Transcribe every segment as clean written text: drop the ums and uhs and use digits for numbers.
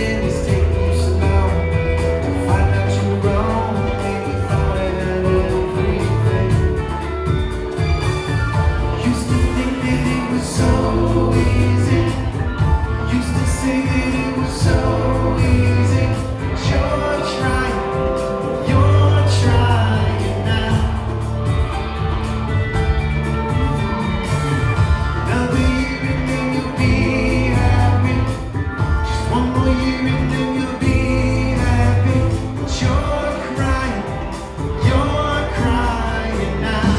and it's taking you so long to find out you're wrong, and you thought it had everything. Used to think that it was so easy. Used to say that it was so easy. But you're trying now. Another year and then you'll be happy. Just one more year and then you'll be happy. But you're crying now.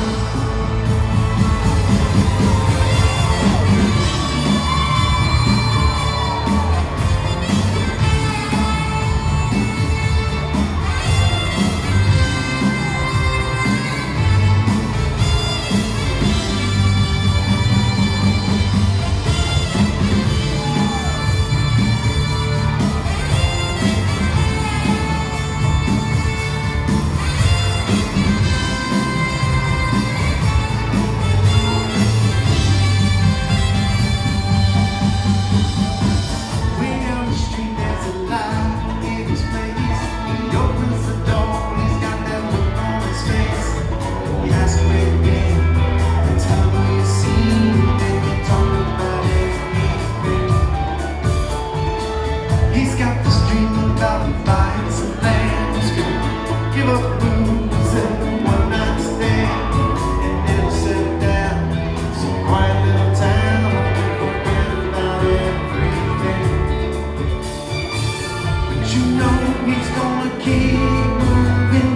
Way down the street there's a light in his face. He opens the door and he's got that look on his face. He asks where you been and tell him who you seen. Then you talk about anything. He's got this dream about buying some land. He's gonna give up booze and one night stand, and then he'll settle down some quiet little town and forget about everything. But you know he's gonna keep moving.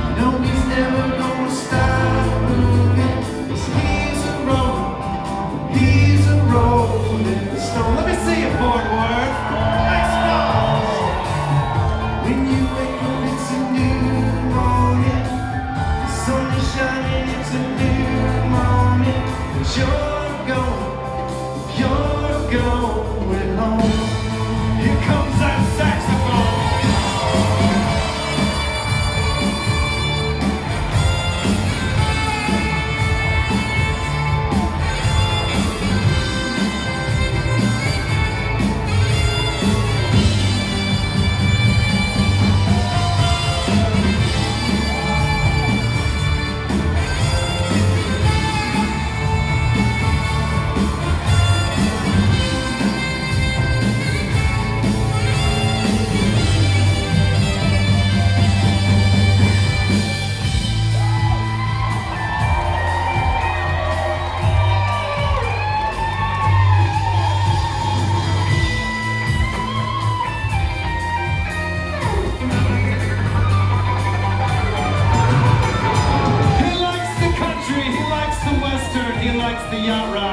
You know he's never gonna stop moving. 'Cause he's a rolling stone. Let me see it, Fort Worth. Nice one. When you wake up, it's a new morning. The sun is shining, it's a new moment. But you're going home. Here comes that saxophone. He likes the country, he likes the western, he likes the yacht ride.